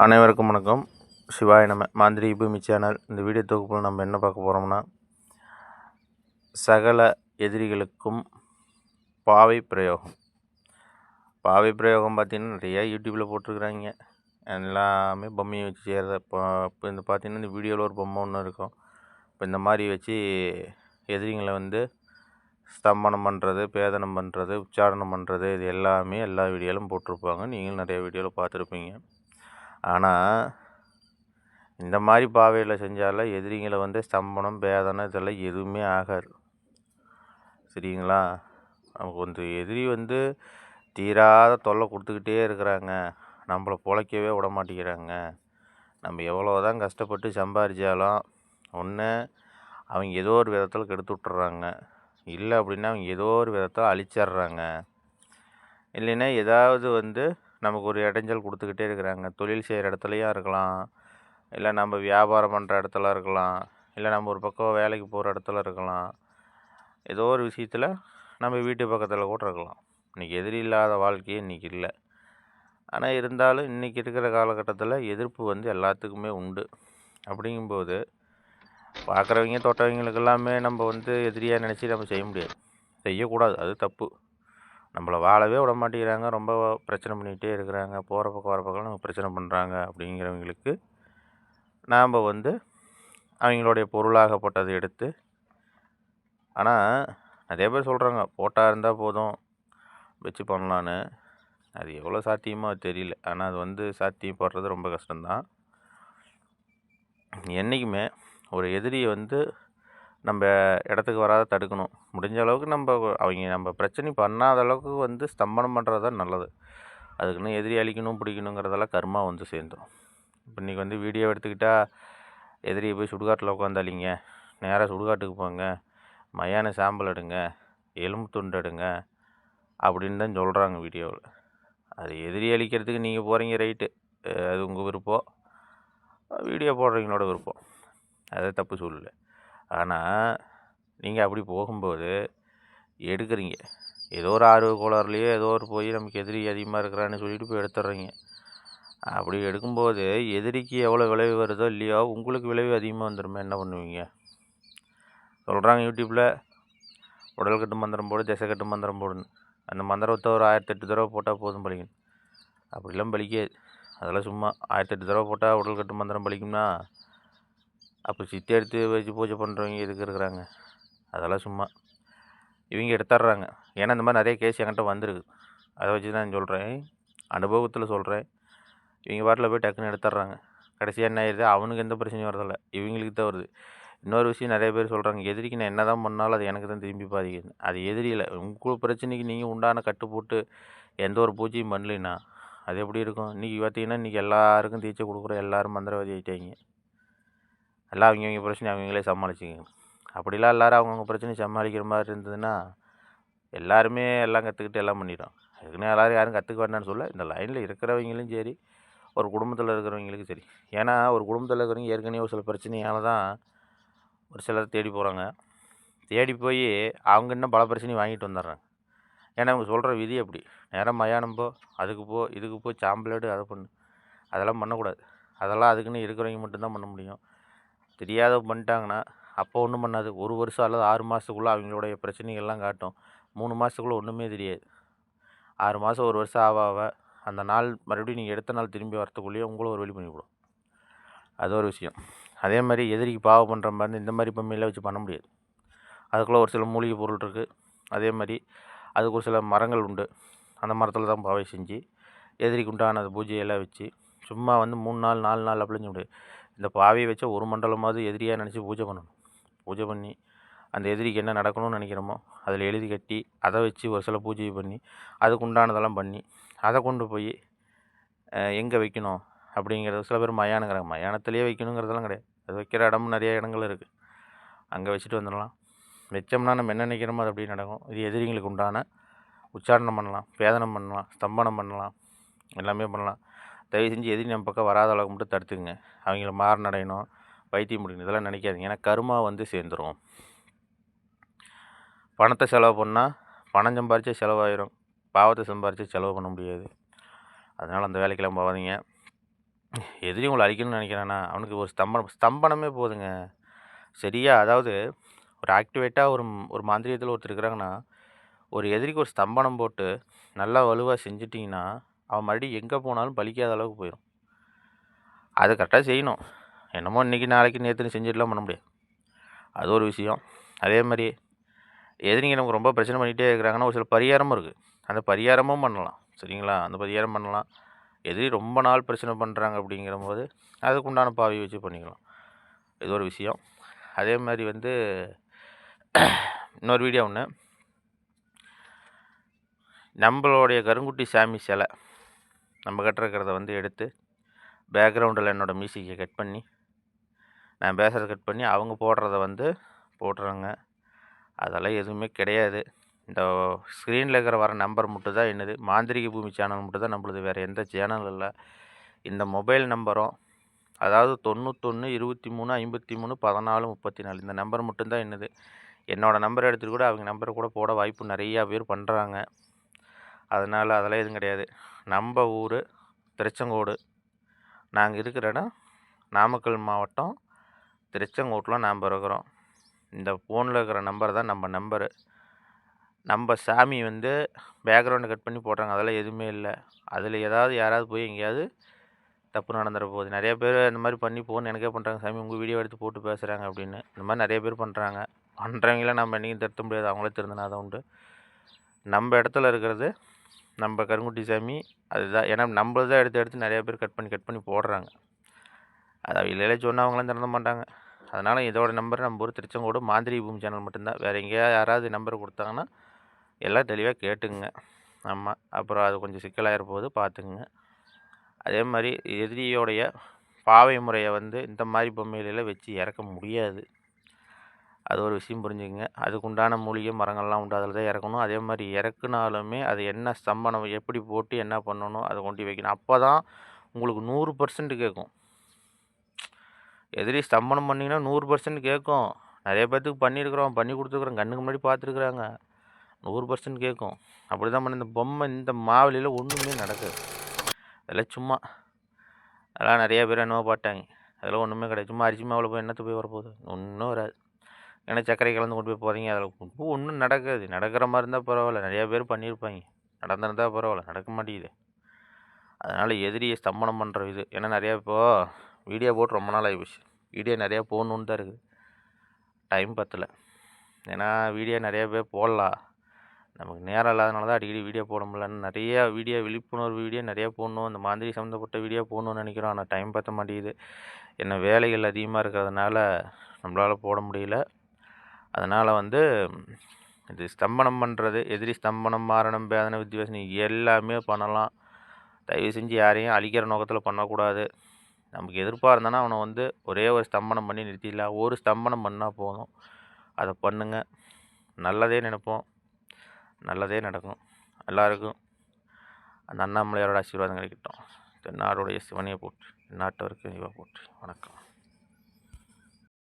அனைவருக்கும் வணக்கம். சிவாய நம. மாந்திரீக பூமி சேனல். இந்த வீடியோ தொகுப்பில் நம்ம என்ன பார்க்க போகிறோம்னா, சகல எதிரிகளுக்கும் பாவை பிரயோகம். பாவை பிரயோகம் பார்த்திங்கன்னா நிறையா யூடியூப்பில் போட்டிருக்குறாங்க. எல்லாமே பொம்மையை வச்சு செய்கிறத. இப்போ இந்த பார்த்திங்கன்னா இந்த வீடியோவில் ஒரு பொம்மை ஒன்று இருக்கும். இப்போ இந்த மாதிரி வச்சு எதிரிங்களை ஸ்தம்பனம் பண்ணுறது, பேதனம் பண்ணுறது, உச்சாரணம் பண்ணுறது, இது எல்லாமே எல்லா வீடியோவிலும் போட்டிருப்பாங்க. நீங்களும் நிறைய வீடியோவில் பார்த்துருப்பீங்க. ஆனால் இந்த மாதிரி பாவையில் செஞ்சாலும் எதிரிங்களை ஸ்தம்பனம், பேதனம் இதெல்லாம் எதுவுமே ஆகாது. சரிங்களா? நமக்கு எதிரி தீராத தொல்லை கொடுத்துக்கிட்டே இருக்கிறாங்க. நம்மளை பிழைக்கவே விட மாட்டேங்கிறாங்க. நம்ம எவ்வளோ தான் கஷ்டப்பட்டு சம்பாதிச்சாலும் ஒன்று அவங்க ஏதோ ஒரு விதத்தில் கெடுத்து விட்டுறாங்க, இல்லை அப்படின்னா அவங்க ஏதோ ஒரு விதத்தில் அழிச்சிட்றாங்க, இல்லைன்னா ஏதாவது நமக்கு ஒரு இடைஞ்சல் கொடுத்துக்கிட்டே இருக்கிறாங்க. தொழில் செய்கிற இடத்துலையும் இருக்கலாம், இல்லை நம்ம வியாபாரம் பண்ணுற இடத்துல இருக்கலாம், இல்லை நம்ம ஒரு பக்கம் வேலைக்கு போகிற இடத்துல இருக்கலாம். ஏதோ ஒரு விஷயத்தில் நம்ம வீட்டு பக்கத்தில் கூட இருக்கலாம். இன்றைக்கி எதிரி இல்லாத வாழ்க்கையே இன்றைக்கி இல்லை. ஆனால் இருந்தாலும் இன்றைக்கி இருக்கிற காலகட்டத்தில் எதிர்ப்பு எல்லாத்துக்குமே உண்டு. அப்படிங்கும்போது பார்க்குறவங்க தொட்டவங்களுக்கு எல்லாமே நம்ம எதிரியாக நினச்சி நம்ம செய்ய முடியாது, செய்யக்கூடாது. அது தப்பு. நம்மளை வாழவே விட மாட்டேங்கிறாங்க, ரொம்ப பிரச்சனை பண்ணிகிட்டே இருக்கிறாங்க, போகிற பக்கம் வர பக்கம் நம்ம பிரச்சனை பண்ணுறாங்க. அப்படிங்கிறவங்களுக்கு நாம் அவங்களுடைய பொருளாகப்பட்டதை எடுத்து, ஆனால் நிறைய பேர் சொல்கிறாங்க போட்டா இருந்தால் போதும் வச்சு பண்ணலான்னு. அது எவ்வளோ சாத்தியமோ அது தெரியல. ஆனால் அது சாத்தியப்படுறது ரொம்ப கஷ்டம்தான். என்றைக்குமே ஒரு எதிரியை நம்ம இடத்துக்கு வராத தடுக்கணும். முடிஞ்ச அளவுக்கு நம்ம பிரச்சனை பண்ணாத அளவுக்கு ஸ்தம்பனம் பண்ணுறது தான் நல்லது. அதுக்குன்னு எதிரி அழிக்கணும் பிடிக்கணுங்கிறதெல்லாம் கர்மா சேர்ந்துடும். இப்போ இன்றைக்கி வீடியோ எடுத்துக்கிட்டால் எதிரியை போய் சுடுகாட்டில் உட்காந்தாலிங்க, நேராக சுடுகாட்டுக்கு போங்க, மயான சாம்பல் எடுங்க, எலும்பு துண்டு எடுங்க அப்படின்னு தான் சொல்கிறாங்க வீடியோவில். அது எதிரி அழிக்கிறதுக்கு நீங்கள் போகிறீங்க, ரைட்டு, அது உங்கள் விருப்பம், வீடியோ போடுறவங்களோட விருப்பம், அதை தப்பு சொல்லலை. ஆனால் நீங்கள் அப்படி போகும்போது எடுக்கிறீங்க, ஏதோ ஒரு ஆர்வ கோளாறுலையோ ஏதோ ஒரு போய் நமக்கு எதிரி அதிகமாக இருக்கிறான்னு சொல்லிட்டு போய் எடுத்துடுறீங்க. அப்படி எடுக்கும்போது எதிரிக்கு எவ்வளோ விளைவு வருதோ இல்லையோ உங்களுக்கு விளைவு அதிகமாக வந்துடுமே, என்ன பண்ணுவீங்க? சொல்கிறாங்க யூடியூப்பில் உடல் கட்டு மந்திரம் போடு, திசை கட்டு மந்திரம் போடுன்னு. அந்த மந்திரத்தை ஒரு 1008 தடவை போட்டால் போதும் பலிக்கணும். அப்படிலாம் பலிக்காது. அதெல்லாம் சும்மா 1008 தடவை போட்டால் உடல் கட்டு மந்திரம் பலிக்கும்னா அப்போ சித்தி எடுத்து வச்சு பூஜை பண்ணுறவங்க எதுக்கு இருக்கிறாங்க? அதெல்லாம் சும்மா இவங்க எடுத்துட்றாங்க. ஏன்னா இந்த மாதிரி நிறைய கேஸ் என்கிட்ட வந்துருக்கு. அதை வச்சு தான் சொல்கிறேன், அனுபவத்தில் சொல்கிறேன். இவங்க பாட்டில் போய் டக்குன்னு எடுத்துட்றாங்க. கடைசியாக என்ன ஆயிடுது, அவனுக்கு எந்த பிரச்சனையும் வரதில்லை, இவங்களுக்கு தான் வருது. இன்னொரு விஷயம் நிறைய பேர் சொல்கிறாங்க, எதிரிக்கு நான் என்ன தான் பண்ணாலும் அது எனக்கு தான் திரும்பி பாதிக்குது. அது எதிரியில் உங்கள் பிரச்சனைக்கு நீங்கள் உண்டான கட்டு போட்டு எந்த ஒரு பூஜையும் பண்ணலைன்னா அது எப்படி இருக்கும்? இன்றைக்கி பார்த்திங்கன்னா இன்றைக்கி எல்லாருக்கும் தீட்சை கொடுக்குற எல்லோரும் மந்திரவாதி ஆகிட்டாங்க. எல்லாம் அவங்கவுங்க பிரச்சனை அவங்களே சமாளிச்சுங்க. அப்படிலாம் எல்லோரும் அவங்கவுங்க பிரச்சனையை சமாளிக்கிற மாதிரி இருந்ததுன்னா எல்லாருமே எல்லாம் கற்றுக்கிட்டு எல்லாம் பண்ணிடும். அதுக்குன்னு எல்லோரும் யாரும் கற்றுக்க வேண்டாம்னு சொல்ல, இந்த லைனில் இருக்கிறவங்களும் சரி, ஒரு குடும்பத்தில் இருக்கிறவங்களுக்கும் சரி. ஏன்னா ஒரு குடும்பத்தில் இருக்கிறவங்க ஏற்கனவே ஒரு சில பிரச்சனையால் தான் ஒரு சிலர் தேடி போகிறாங்க. தேடி போய் அவங்க இன்னும் பல பிரச்சனையும் வாங்கிட்டு வந்துடுறாங்க. ஏன்னா அவங்க சொல்கிற விதி அப்படி, நேரம் மயானம் போ, அதுக்கு போ, இதுக்கு போ, சாம்பலேடு, அதை பண்ணு, அதெல்லாம் பண்ணக்கூடாது. அதெல்லாம் அதுக்குன்னு இருக்கிறவங்க மட்டும்தான் பண்ண முடியும். தெரியாத பண்ணிட்டாங்கன்னா அப்போ ஒன்றும் பண்ணாது. 1 வருஷம் அல்லது 6 மாதத்துக்குள்ளே அவங்களுடைய பிரச்சனைகள்லாம் காட்டும். 3 மாதத்துக்குள்ளே ஒன்றுமே தெரியாது. 6 மாதம் 1 வருஷம் ஆக அந்த நாள் மறுபடியும் நீங்கள் எடுத்த நாள் திரும்பி வரத்துக்குள்ளேயே உங்களும் ஒரு வழி பண்ணிவிடும். அது ஒரு விஷயம். அதே மாதிரி எதிரிக்கு பாவம் பண்ணுற மாதிரி இந்த மாதிரி பொம்மையெல்லாம் வச்சு பண்ண முடியாது. அதுக்குள்ளே ஒரு சில மூலிகை பொருள் இருக்குது. அதே மாதிரி அதுக்கு ஒரு சில மரங்கள் உண்டு. அந்த மரத்தில் தான் பாவை செஞ்சு எதிரிக்கு உண்டான அந்த பூஜையெல்லாம் வச்சு சும்மா 3 நாள் 4 நாள் அப்படின்னு சொல்லி இந்த பாவையை வச்ச ஒரு மண்டலமாவது எதிரியாக நினச்சி பூஜை பண்ணணும். பூஜை பண்ணி அந்த எதிரிக்கு என்ன நடக்கணும்னு நினைக்கிறோமோ அதில் எழுதி கட்டி அதை வச்சு ஒரு சில பூஜை பண்ணி அதுக்கு உண்டானதெல்லாம் பண்ணி அதை கொண்டு போய் எங்கே வைக்கணும் அப்படிங்கிறது. சில பேர் மயானங்கிறாங்க, மயானத்திலேயே வைக்கணுங்கிறதெல்லாம் கிடையாது. அது வைக்கிற இடமும் நிறைய இடங்கள் இருக்குது. அங்கே வச்சுட்டு வந்துடலாம். வச்சோம்னா நம்ம என்ன நினைக்கிறோமோ அது அப்படியே நடக்கும். இது எதிரிங்களுக்கு உண்டான உச்சாரணம் பண்ணலாம், பேதனம் பண்ணலாம், ஸ்தம்பனம் பண்ணலாம், எல்லாமே பண்ணலாம். தயவு செஞ்சு எதிரி நம்ம பக்கம் வராத அளவுக்கு மட்டும் தடுத்துக்குங்க. அவங்கள மாறனடையணும், வைத்தியம் முடிக்கணும், இதெல்லாம் நினைக்காதீங்க. ஏன்னா கருமா சேர்ந்துடும். பணத்தை செலவு பண்ணால் பணம் சம்பாரித்தா செலவாயிரும், பாவத்தை சம்பாரித்தா செலவு பண்ண முடியாது. அதனால் அந்த வேலைக்கெல்லாம் போகாதீங்க. எதிரி உங்களை அழிக்கணும்னு நினைக்கிறானா, அவனுக்கு ஒரு ஸ்தம்பனமே போதுங்க. சரியா அதாவது ஒரு ஆக்டிவேட்டாக ஒரு மாந்திரீகத்தில் ஒருத்தர் இருக்கிறாங்கன்னா, ஒரு எதிரிக்கு ஒரு ஸ்தம்பனம் போட்டு நல்லா வலுவாக செஞ்சிட்டிங்கன்னா, அவன் மறுபடியும் எங்கே போனாலும் பலிக்காத அளவுக்கு போயிடும். அது கரெக்டாக செய்யணும். என்னமோ இன்றைக்கி நாளைக்கு நேற்றுன்னு செஞ்சுட்டுலாம் பண்ண முடியாது. அது ஒரு விஷயம். அதே மாதிரி எதிரிங்க நமக்கு ரொம்ப பிரச்சனை பண்ணிகிட்டே இருக்கிறாங்கன்னா, ஒரு சில பரிகாரமும் இருக்குது. அந்த பரிகாரமும் பண்ணலாம். சரிங்களா? அந்த பரிகாரம் பண்ணலாம். எதிரி ரொம்ப நாள் பிரச்சனை பண்ணுறாங்க அப்படிங்கிறபோது அதுக்குண்டான பாவி வச்சு பண்ணிக்கலாம். இது ஒரு விஷயம். அதே மாதிரி வந்து இன்னொரு வீடியோ ஒன்று, நம்மளுடைய கருங்குட்டி சாமி சிலை நம்ம கட்டிருக்கிறத வந்து எடுத்து பேக்ரவுண்டில் என்னோடய மியூசிக்கை கட் பண்ணி, நான் பேசுகிறத கட் பண்ணி அவங்க போடுறத வந்து போட்டுறாங்க. அதெல்லாம் எதுவுமே கிடையாது. இந்த ஸ்க்ரீனில் இருக்கிற வர நம்பர் மட்டும் தான் என்னது, மாந்திரிக பூமி சேனல் மட்டும் தான் நம்மளுது, வேறு எந்த சேனலும் இல்லை. இந்த மொபைல் நம்பரும் அதாவது 91 23 53 14 34 இந்த நம்பர் மட்டும்தான் என்னது. என்னோடய நம்பரை எடுத்துகிட்டு கூட அவங்க நம்பரை கூட போட வாய்ப்பு நிறையா பேர் பண்ணுறாங்க. அதனால் அதெல்லாம் எதுவும் கிடையாது. நம்ம ஊர் திருச்செங்கோடு, நாங்கள் இருக்கிற இடம் நாமக்கல் மாவட்டம் திருச்செங்கோட்டில் நாம் இருக்கிறோம். இந்த ஃபோனில் இருக்கிற நம்பர் தான் நம்ம நம்பரு. நம்ம சாமி வந்து பேக்ரவுண்டை கட் பண்ணி போடுறாங்க, அதெல்லாம் எதுவுமே இல்லை. அதில் யாராவது போய் எங்கேயாவது தப்பு நடந்துட போகுது. நிறைய பேர் இந்த மாதிரி பண்ணி ஃபோன் எனக்கே பண்ணுறாங்க, சாமி உங்கள் வீடியோ எடுத்து போட்டு பேசுகிறாங்க அப்படின்னு. இந்த மாதிரி நிறைய பேர் பண்ணுறாங்க. பண்ணுறவங்களாம் நம்ம என்றைக்கும் திருத்த முடியாது, அவங்களே திருந்தினா தான் உண்டு. நம்ம இடத்துல இருக்கிறது நம்ம கருங்குட்டி சாமி அதுதான். ஏன்னா நம்மள தான் எடுத்து நிறைய பேர் கட் பண்ணி போடுறாங்க. அது அவங்களே சொன்னால் அவங்களாம் திறந்த மாட்டாங்க. அதனால் இதோட நம்பர் நம்ம ஊர் திருச்செங்கோடு மாந்திரிக பூமி சேனல் மட்டும்தான். வேறு எங்கேயாவது யாராவது நம்பர் கொடுத்தாங்கன்னா எல்லாம் தெளிவாக கேட்டுங்க. ஆமாம், அப்புறம் அது கொஞ்சம் சிக்கலாகிற போது பார்த்துக்குங்க. அதே மாதிரி எதிரியோடைய பாவை முறையை வந்து இந்த மாதிரி பொம்மையிலெல்லாம் வச்சு இறக்க முடியாது. அது ஒரு விஷயம் புரிஞ்சுக்கங்க. அதுக்குண்டான மூலிகை மரங்கள்லாம் உண்டு, அதில் தான் இறக்கணும். அதே மாதிரி இறக்குனாலுமே அது என்ன ஸ்தம்பனம் எப்படி போட்டு என்ன பண்ணணும் அதை கொண்டு வைக்கணும். அப்போ தான் உங்களுக்கு 100% கேட்கும். எதிரி ஸ்தம்பனம் பண்ணிங்கன்னா 100% கேட்கும். நிறைய பேர்த்துக்கு பண்ணியிருக்கிறோம், பண்ணி கொடுத்துருக்குறோம், கண்ணுக்கு முன்னாடி பார்த்துருக்குறாங்க. 100% கேட்கும். அப்படி தான் பண்ண இந்த பொம்மை இந்த மாவுலியில் ஒன்றுமே நடக்காது. அதெல்லாம் சும்மா, அதெல்லாம் நிறைய பேர் என்னவோ பாட்டாங்க. அதெல்லாம் ஒன்றுமே கிடையாது. சும்மா அரிசி மாவில் போய் என்னத்து போய் வரப்போகுது, ஒன்றும் வராது. ஏன்னா சர்க்கரை கலந்து கொண்டு போய் போகிறீங்க, அதில் ஒன்றும் நடக்காது. நடக்கிற மாதிரி இருந்தால் பரவாயில்ல, நிறையா பேர் பண்ணியிருப்பாங்க. நடந்திருந்தால் பரவாயில்ல, நடக்க மாட்டேங்குது. அதனால் எதிரியை ஸ்தம்பனம் பண்ணுற இது. ஏன்னா நிறையா இப்போது வீடியோ போட்டு ரொம்ப நாள் ஆகிப்போச்சு. வீடியோ நிறையா போடணுன்னு தான் இருக்குது, டைம் பத்தலை. ஏன்னா வீடியோ நிறையா பேர் போடலாம், நமக்கு நேரம் இல்லாதனால தான் அடிக்கடி வீடியோ போட முடியலன்னு. நிறையா வீடியோ விழிப்புணர்வு வீடியோ நிறையா போடணும், இந்த மாதிரி சம்மந்தப்பட்ட வீடியோ போடணுன்னு நினைக்கிறோம். ஆனால் டைம் பற்ற மாட்டேங்குது. என்ன வேலைகள் அதிகமாக இருக்கிறதுனால நம்மளால் போட முடியல. அதனால் வந்து இது ஸ்தம்பனம் பண்ணுறது, எதிரி ஸ்தம்பனம், மாரணம், பேதனை, வித்தியாசம் எல்லாமே பண்ணலாம். தயவு செஞ்சு யாரையும் அழிக்கிற நோக்கத்தில் பண்ணக்கூடாது. நமக்கு எதிர்ப்பாக இருந்தானா அவனை வந்து ஒரே ஒரு ஸ்தம்பனம் பண்ணி நிறுத்திடலாம். ஒரு ஸ்தம்பனம் பண்ணால் போதும். அதை பண்ணுங்க, நல்லதே நினைப்போம், நல்லதே நடக்கும். எல்லாருக்கும் அந்த அண்ணாமலையாரோட ஆசீர்வாதம் கிடைக்கட்டும். தென்னாடுடைய சிவனையை போற்றி, நாட்டவருக்கு இவ போற்றி. வணக்கம்.